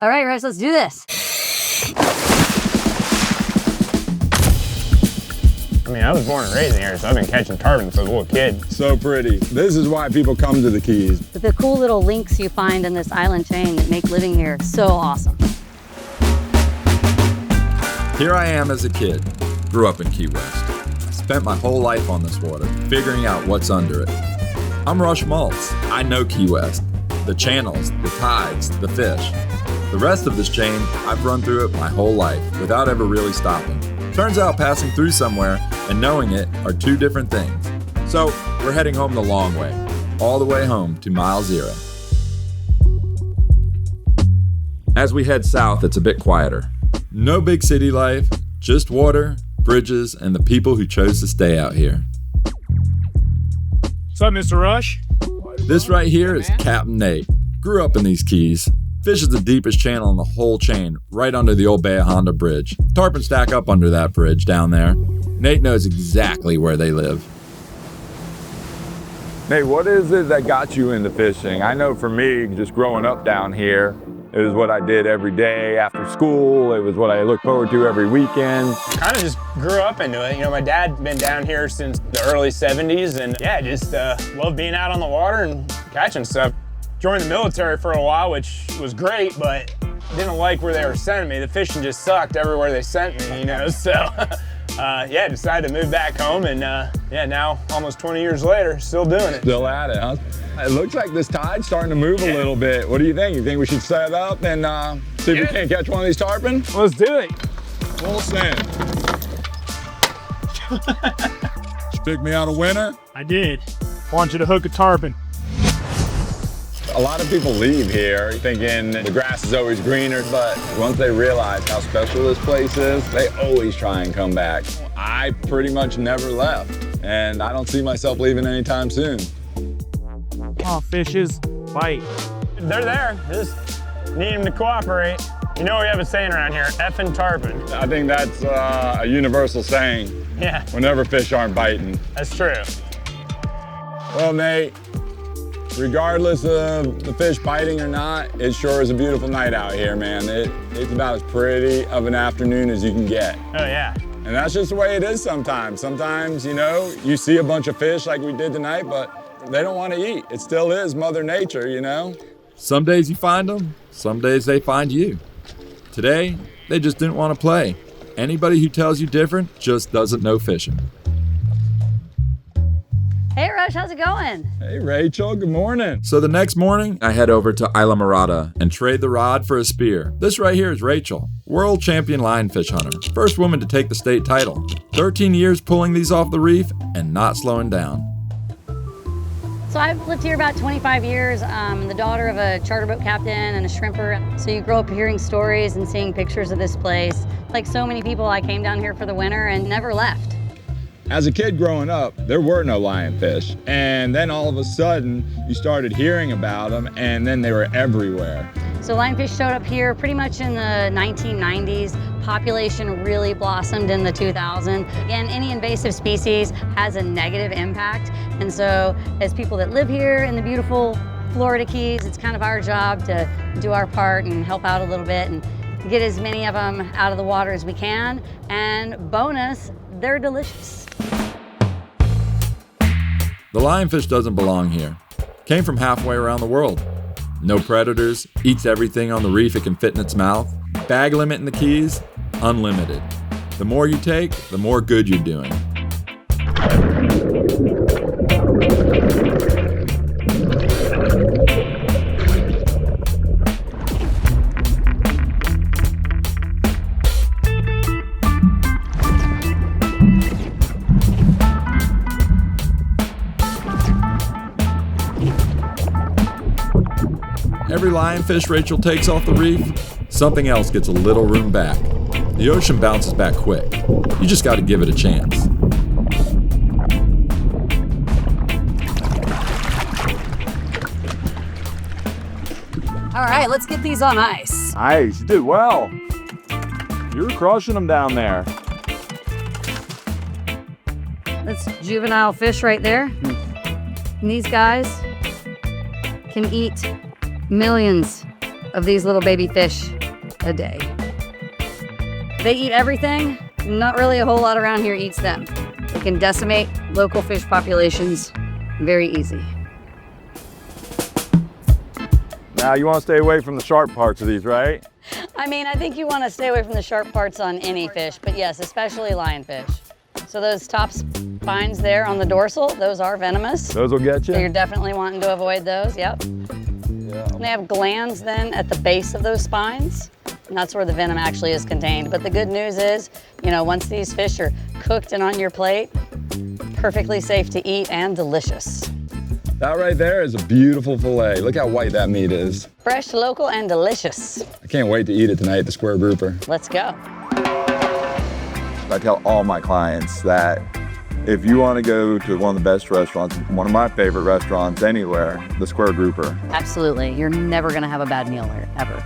All right, Russ, let's do this. I mean, I was born and raised here, so I've been catching tarpon since I was a little kid. So pretty. This is why people come to the Keys. But the cool little links you find in this island chain that make living here so awesome. Here I am as a kid. Grew up in Key West. Spent my whole life on this water, figuring out what's under it. I'm Rush Maltz. I know Key West. The channels, the tides, the fish. The rest of this chain, I've run through it my whole life without ever really stopping. Turns out passing through somewhere and knowing it are two different things. So we're heading home the long way, all the way home to mile zero. As we head south, it's a bit quieter. No big city life, just water, bridges, and the people who chose to stay out here. What's up, Mr. Rush? This right here is Captain Nate. Grew up in these Keys. Fishes the deepest channel in the whole chain, right under the old Bay of Honda Bridge. Tarpon stack up under that bridge down there. Nate knows exactly where they live. Nate, what is it that got you into fishing? I know for me, just growing up down here, it was what I did every day after school. It was what I looked forward to every weekend. Kind of just grew up into it. You know, my dad's been down here since the early 70s, and yeah, just loved being out on the water and catching stuff. Joined the military for a while, which was great, but didn't like where they were sending me. The fishing just sucked everywhere they sent me, you know, so yeah, decided to move back home, and yeah, now almost 20 years later, still doing it. Still at it, huh? It looks like this tide's starting to move a little bit. What do you think? You think we should set up and see if we can't catch one of these tarpon? Let's do it. Full send. Did you pick me out a winner? I did. Want you to hook a tarpon. A lot of people leave here thinking the grass is always greener, but once they realize how special this place is, they always try and come back. I pretty much never left, and I don't see myself leaving anytime soon. Oh, fishes, bite. They're there, just need them to cooperate. You know we have a saying around here, effing tarpon. I think that's a universal saying. Yeah. Whenever fish aren't biting. That's true. Well, Nate, regardless of the fish biting or not, it sure is a beautiful night out here, man. It's about as pretty of an afternoon as you can get. Oh, yeah. And that's just the way it is sometimes. Sometimes, you know, you see a bunch of fish like we did tonight, but they don't want to eat. It still is Mother Nature, you know? Some days you find them, some days they find you. Today, they just didn't want to play. Anybody who tells you different just doesn't know fishing. Hey, Rush, how's it going? Hey, Rachel, good morning. So the next morning, I head over to Isla Mirada and trade the rod for a spear. This right here is Rachel, world champion lionfish hunter. First woman to take the state title. 13 years pulling these off the reef and not slowing down. So I've lived here about 25 years. I'm the daughter of a charter boat captain and a shrimper. So you grow up hearing stories and seeing pictures of this place. Like so many people, I came down here for the winter and never left. As a kid growing up, there were no lionfish. And then all of a sudden, you started hearing about them, and then they were everywhere. So lionfish showed up here pretty much in the 1990s. Population really blossomed in the 2000s. Again, any invasive species has a negative impact. And so as people that live here in the beautiful Florida Keys, it's kind of our job to do our part and help out a little bit and get as many of them out of the water as we can. And bonus, they're delicious. The lionfish doesn't belong here. Came from halfway around the world. No predators, eats everything on the reef it can fit in its mouth. Bag limit in the Keys, unlimited. The more you take, the more good you're doing. Every lionfish Rachel takes off the reef, something else gets a little room back. The ocean bounces back quick. You just got to give it a chance. All right, let's get these on ice. Nice, you did well. You were crushing them down there. That's juvenile fish right there. And these guys can eat millions of these little baby fish a day. They eat everything. Not really a whole lot around here eats them. They can decimate local fish populations very easy. Now you want to stay away from the sharp parts of these, right? I mean, I think you want to stay away from the sharp parts on any fish, but yes, especially lionfish. So those top spines there on the dorsal, those are venomous. Those will get you? So you're definitely wanting to avoid those, yep. Yeah. And they have glands then at the base of those spines, and that's where the venom actually is contained. But the good news is, you know, once these fish are cooked and on your plate, perfectly safe to eat and delicious. That right there is a beautiful fillet. Look how white that meat is. Fresh, local, and delicious. I can't wait to eat it tonight at the Square Grouper. Let's go. I tell all my clients that if you want to go to one of the best restaurants, one of my favorite restaurants anywhere, the Square Grouper. Absolutely. You're never going to have a bad meal here, ever.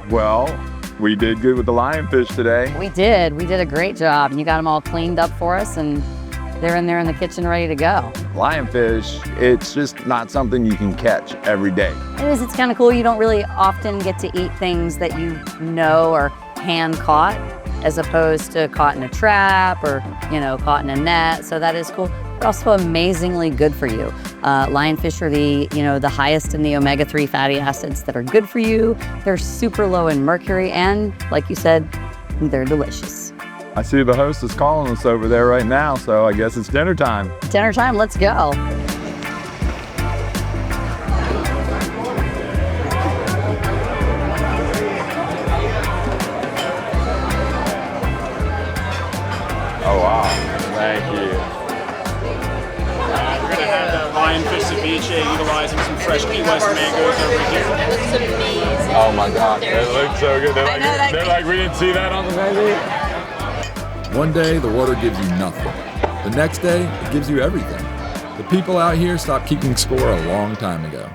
Well, we did good with the lionfish today. We did. We did a great job. You got them all cleaned up for us, and they're in there in the kitchen ready to go. Lionfish, it's just not something you can catch every day. It is. It's kind of cool. You don't really often get to eat things that you know are hand caught, as opposed to caught in a trap or, you know, caught in a net. So that is cool. They're also amazingly good for you. Lionfish are the highest in the omega-3 fatty acids that are good for you. They're super low in mercury, and like you said, they're delicious. I see the host is calling us over there right now, so I guess it's dinner time. Dinner time, let's go. Oh, wow. Thank you. We're gonna have the lionfish ceviche utilizing some fresh Key West mangoes over here. That looks amazing. Oh my God, it looks so good. They're like we didn't see that on the menu. One day, the water gives you nothing. The next day, it gives you everything. The people out here stopped keeping score a long time ago.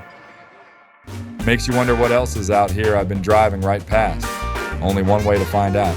Makes you wonder what else is out here I've been driving right past. Only one way to find out.